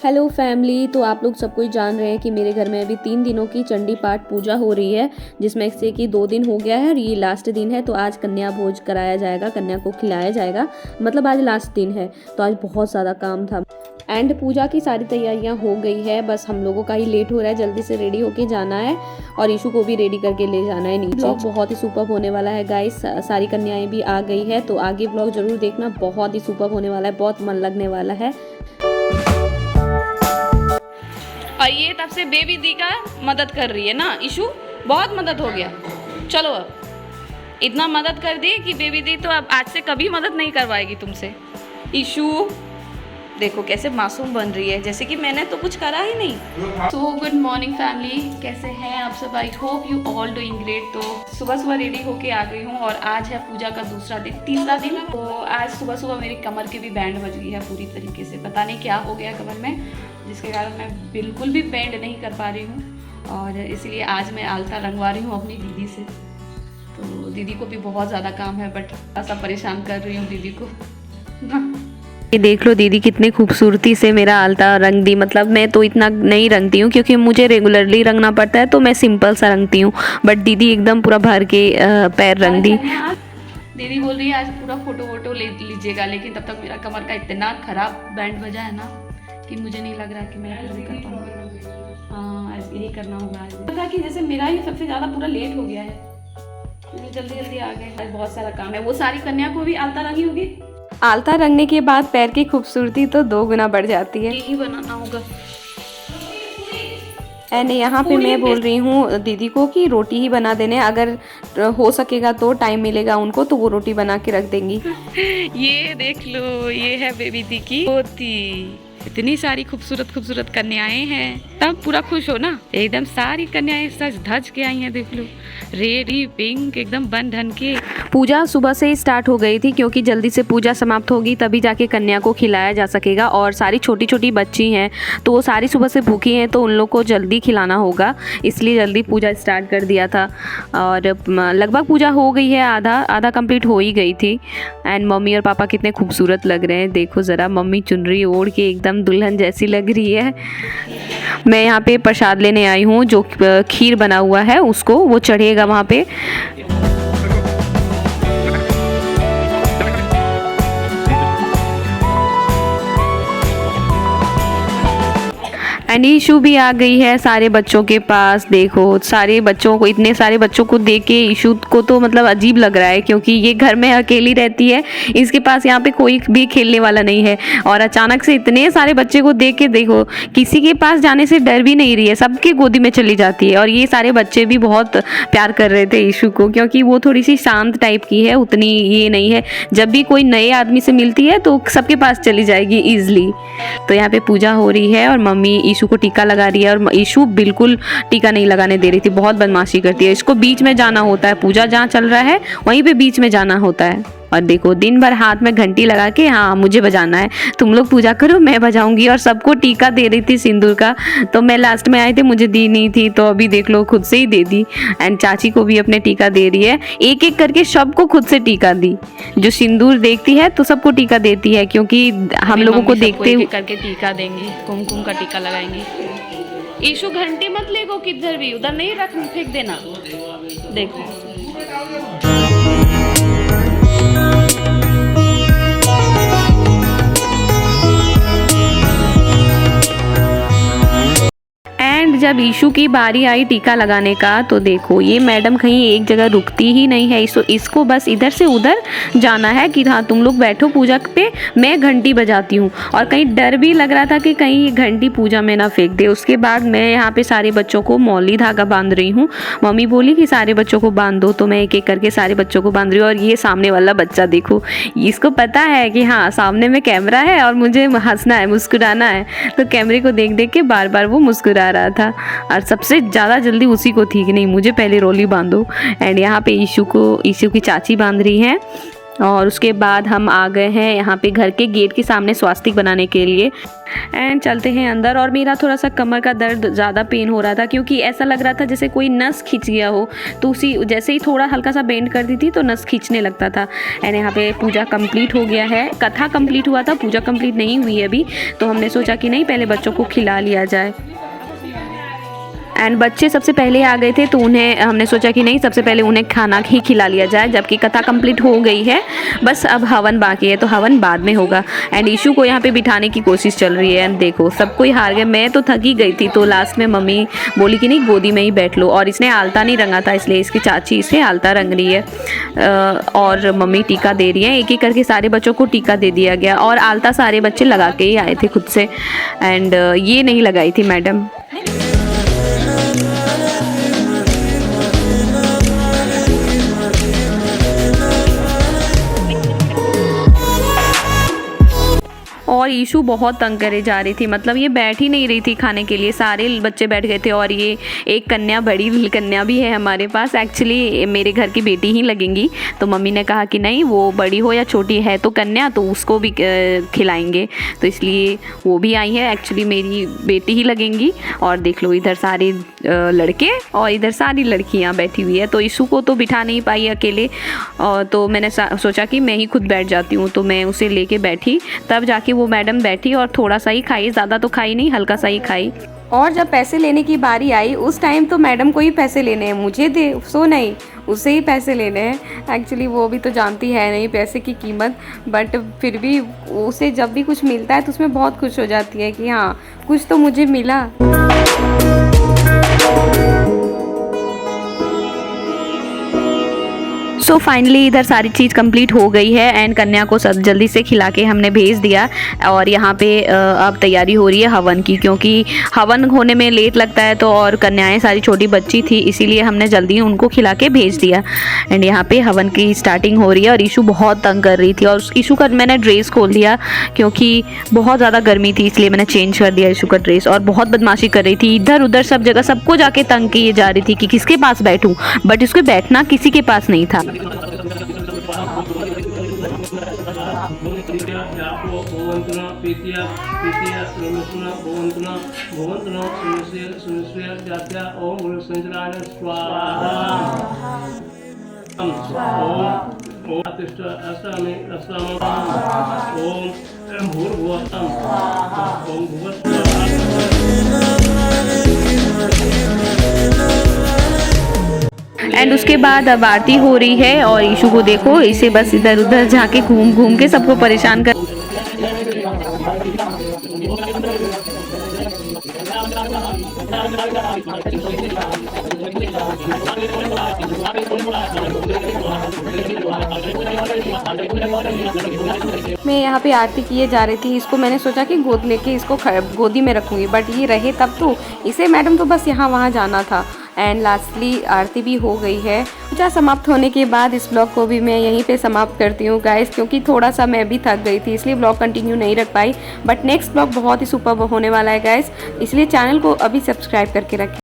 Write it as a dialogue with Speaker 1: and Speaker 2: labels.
Speaker 1: Hello family. तो आप लोग सब कुछ जान रहे हैं कि मेरे घर में अभी 3 दिनों की चंडी पाठ पूजा हो रही है, जिसमें से कि 2 दिन हो गया है और ये लास्ट दिन है। तो आज कन्या भोज कराया जाएगा, कन्या को खिलाया जाएगा, मतलब आज लास्ट दिन है। तो आज बहुत ज़्यादा काम था एंड पूजा की सारी तैयारियां हो गई है। बस हम लोगों का ही लेट हो रहा है, जल्दी से रेडी होके जाना है और ईशू को भी रेडी करके ले जाना है नीचे। ब्लॉग बहुत ही सुपर होने वाला है गाइस, सारी कन्याएं भी आ गई है। तो आगे ब्लॉग जरूर देखना, बहुत ही सुपर होने वाला है, बहुत मन लगने वाला है।
Speaker 2: और ये तब से बेबी दी का मदद कर रही है ना ईशू, बहुत मदद हो गया। चलो अब इतना मदद कर दी कि बेबी दी तो अब आज से कभी मदद नहीं करवाएगी तुमसे। ईशू देखो कैसे मासूम बन रही है, जैसे कि मैंने तो कुछ करा ही नहीं। तो गुड मॉर्निंग फैमिली, कैसे हैं आप सब? I hope you all doing great. तो सुबह सुबह रेडी होके आ गई हूँ और आज है पूजा का दूसरा दिन, तीसरा दिन। तो आज सुबह सुबह मेरी कमर की भी बैंड बज गई है पूरी तरीके से, पता नहीं क्या हो गया कमर में, जिसके कारण मैं बिल्कुल भी बैंड नहीं कर पा रही हूँ। और इसलिए आज मैं आलता रंगवा रही हूँ अपनी दीदी से। तो दीदी को भी बहुत ज़्यादा काम है, बट थोड़ा सा परेशान कर रही हूँ दीदी को।
Speaker 1: ये देख लो दीदी कितनी खूबसूरती से मेरा आलता रंग दी। मतलब मैं तो इतना नहीं रंगती हूँ क्योंकि मुझे रेगुलरली रंगना पड़ता है, तो मैं सिंपल सा रंगती हूँ, बट दीदी एकदम पूरा भर के पैर रंग दी।
Speaker 2: दीदी बोल रही है आज पूरा फोटो वोटो ले लीजिएगा, लेकिन तब तक मेरा कमर का इतना खराब बैंड बजा है ना कि मुझे नहीं लग रहा कि मैं पूरी कर पाऊँगी। हाँ आज यही करना होगा। आज लगा कि जैसे मेरा ही सबसे ज़्यादा पूरा लेट हो गया है, जल्दी जल्दी आ गए। आज बहुत सारा काम है। वो सारी कन्या को भी आलता रंगी होगी।
Speaker 1: आलता रंगने के बाद पैर की खूबसूरती तो 2 गुना बढ़ जाती है।
Speaker 2: यही बनाना होगा।
Speaker 1: एंड यहाँ पे मैं बोल रही हूँ दीदी को कि रोटी ही बना देने, अगर हो सकेगा तो टाइम मिलेगा उनको तो वो रोटी बना के रख देंगी।
Speaker 2: ये देख लो, ये है बेबी दी की पोती। इतनी सारी खूबसूरत खूबसूरत कन्याएं हैं, तब पूरा खुश हो ना। एकदम सारी कन्याएं सज धज के आई हैं, देख लो, रेडी पिंक एकदम बन ढन के।
Speaker 1: पूजा सुबह से ही स्टार्ट हो गई थी क्योंकि जल्दी से पूजा समाप्त होगी तभी जाके कन्या को खिलाया जा सकेगा। और सारी छोटी छोटी बच्ची हैं तो वो सारी सुबह से भूखी हैं, तो उन लोग को जल्दी खिलाना होगा, इसलिए जल्दी पूजा स्टार्ट कर दिया था। और लगभग पूजा हो गई है, आधा कंप्लीट हो ही गई थी। एंड मम्मी और पापा कितने खूबसूरत लग रहे हैं, देखो ज़रा, मम्मी चुनरी ओढ़ के एकदम दुल्हन जैसी लग रही है। मैं यहाँ पे प्रसाद लेने आई हूँ, जो खीर बना हुआ है उसको वो चढ़ेगा वहाँ पे। एंड ईशू भी आ गई है सारे बच्चों के पास। देखो सारे बच्चों को, इतने सारे बच्चों को देख के ईशू को तो मतलब अजीब लग रहा है, क्योंकि ये घर में अकेली रहती है, इसके पास यहाँ पे कोई भी खेलने वाला नहीं है। और अचानक से इतने सारे बच्चे को देख के देखो, किसी के पास जाने से डर भी नहीं रही है, सबके गोदी में चली जाती है। और ये सारे बच्चे भी बहुत प्यार कर रहे थे ईशू को, क्योंकि वो थोड़ी सी शांत टाइप की है, उतनी ये नहीं है। जब भी कोई नए आदमी से मिलती है तो सबके पास चली जाएगी ईजिली। तो यहाँ पे पूजा हो रही है और मम्मी ईशू को टीका लगा रही है, और ईशू बिल्कुल टीका नहीं लगाने दे रही थी, बहुत बदमाशी करती है। इसको बीच में जाना होता है, पूजा जहाँ चल रहा है वहीं पे बीच में जाना होता है। और देखो दिन भर हाथ में घंटी लगा के, हाँ मुझे बजाना है, तुम लोग पूजा करो मैं बजाऊंगी। और सबको टीका दे रही थी सिंदूर का, तो मैं लास्ट में आई थी, मुझे दी नहीं थी, तो अभी देख लो खुद से ही दे दी। एंड चाची को भी अपने टीका दे रही है, एक एक करके सबको खुद से टीका दी। जो सिंदूर देखती है तो सबको टीका देती है, क्योंकि हम लोगों को देखते हुए
Speaker 2: करके टीका देंगे, कुमकुम का टीका लगाएंगे। ईशु घंटी मत ले गो किधर भी, उधर नहीं रख, फेंक देना। देखो
Speaker 1: जब ईशू की बारी आई टीका लगाने का, तो देखो ये मैडम कहीं एक जगह रुकती ही नहीं है। इसको बस इधर से उधर जाना है कि हाँ तुम लोग बैठो पूजा पे, मैं घंटी बजाती हूँ। और कहीं डर भी लग रहा था कि कहीं ये घंटी पूजा में ना फेंक दे। उसके बाद मैं यहाँ पे सारे बच्चों को मौली धागा बांध रही हूँ। मम्मी बोली कि सारे बच्चों को बांध दो, तो मैं एक एक करके सारे बच्चों को बांध रही हूँ। और ये सामने वाला बच्चा देखो, इसको पता है कि हाँ सामने में कैमरा है और मुझे हंसना है, मुस्कुराना है, तो कैमरे को देख देख के बार बार वो मुस्कुरा रहा था। और सबसे ज़्यादा जल्दी उसी को थी कि नहीं मुझे पहले रोली बांधो। एंड यहाँ पे ईशू की चाची बांध रही हैं। और उसके बाद हम आ गए हैं यहाँ पे घर के गेट के सामने स्वास्तिक बनाने के लिए एंड चलते हैं अंदर। और मेरा थोड़ा सा कमर का दर्द ज़्यादा पेन हो रहा था क्योंकि ऐसा लग रहा था जैसे कोई नस खींच गया हो, तो उसी जैसे ही थोड़ा हल्का सा बेंड कर दी थी तो नस खींचने लगता था। एंड यहाँ पे पूजा कंप्लीट हो गया है, कथा कंप्लीट हुआ था, पूजा कंप्लीट नहीं हुई है अभी, तो हमने सोचा कि नहीं पहले बच्चों को खिला लिया जाए। एंड बच्चे सबसे पहले आ गए थे तो उन्हें हमने सोचा कि नहीं सबसे पहले उन्हें खाना ही खिला लिया जाए, जबकि कथा कंप्लीट हो गई है, बस अब हवन बाकी है, तो हवन बाद में होगा। एंड ईशू को यहाँ पे बिठाने की कोशिश चल रही है। एंड देखो सब कोई हार गए, मैं तो थकी गई थी, तो लास्ट में मम्मी बोली कि नहीं गोदी में ही बैठ लो। और इसने आलता नहीं रंगा था, इसलिए इसकी चाची इसे आलता रंग रही है और मम्मी टीका दे रही है। एक एक करके सारे बच्चों को टीका दे दिया गया और आलता सारे बच्चे लगा के ही आए थे खुद से। एंड ये नहीं लगाई थी मैडम। और ईशू बहुत तंग करे जा रही थी, मतलब ये बैठ ही नहीं रही थी खाने के लिए, सारे बच्चे बैठ गए थे। और ये एक कन्या, बड़ी कन्या भी है हमारे पास, एक्चुअली मेरे घर की बेटी ही लगेंगी, तो मम्मी ने कहा कि नहीं वो बड़ी हो या छोटी है तो कन्या, तो उसको भी खिलाएंगे, तो इसलिए वो भी आई है, एक्चुअली मेरी बेटी ही लगेंगी। और देख लो इधर सारे लड़के और इधर सारी लड़कियां बैठी हुई है, तो ईशू को तो बिठा नहीं पाई अकेले, और तो मैंने सोचा कि मैं ही खुद बैठ जाती हूँ, तो मैं उसे लेके बैठी, तब जाके वो मैडम बैठी और थोड़ा सा ही खाई, ज़्यादा तो खाई नहीं, हल्का सा ही खाई। और जब पैसे लेने की बारी आई उस टाइम तो मैडम को ही पैसे लेने हैं, मुझे दे सो नहीं, उसे ही पैसे लेने हैं। एक्चुअली वो भी तो जानती है नहीं पैसे की कीमत, बट फिर भी उसे जब भी कुछ मिलता है तो उसमें बहुत खुश हो जाती है कि हाँ कुछ तो मुझे मिला। सो फाइनली इधर सारी चीज़ कंप्लीट हो गई है एंड कन्या को सब जल्दी से खिला के हमने भेज दिया। और यहाँ पे अब तैयारी हो रही है हवन की, क्योंकि हवन होने में लेट लगता है, तो और कन्याएं सारी छोटी बच्ची थी, इसीलिए हमने जल्दी उनको खिला के भेज दिया। एंड यहाँ पे हवन की स्टार्टिंग हो रही है और ईशू बहुत तंग कर रही थी, और ईशू का मैंने ड्रेस खोल दिया क्योंकि बहुत ज़्यादा गर्मी थी, इसलिए मैंने चेंज कर दिया ईशू का ड्रेस। और बहुत बदमाशी कर रही थी, इधर उधर सब जगह सबको जाके तंग किए जा रही थी कि किसके पास बैठूँ, बट इसको बैठना किसी के पास नहीं था। एंड उसके बाद अब आरती हो रही है और ईशू को देखो, इसे बस इधर उधर जाके घूम घूम के सबको परेशान कर। मैं यहाँ पे आरती किए जा रही थी, इसको मैंने सोचा कि गोद लेके इसको गोदी में रखूँगी, बट ये रहे तब तो, इसे मैडम तो बस यहाँ वहाँ जाना था। एंड लास्टली आरती भी हो गई है। पूजा समाप्त होने के बाद इस ब्लॉग को भी मैं यहीं पे समाप्त करती हूँ गाइस, क्योंकि थोड़ा सा मैं भी थक गई थी, इसलिए ब्लॉग कंटिन्यू नहीं रख पाई। बट नेक्स्ट ब्लॉग बहुत ही सुपर्ब होने वाला है गाइस, इसलिए चैनल को अभी सब्सक्राइब करके रखें।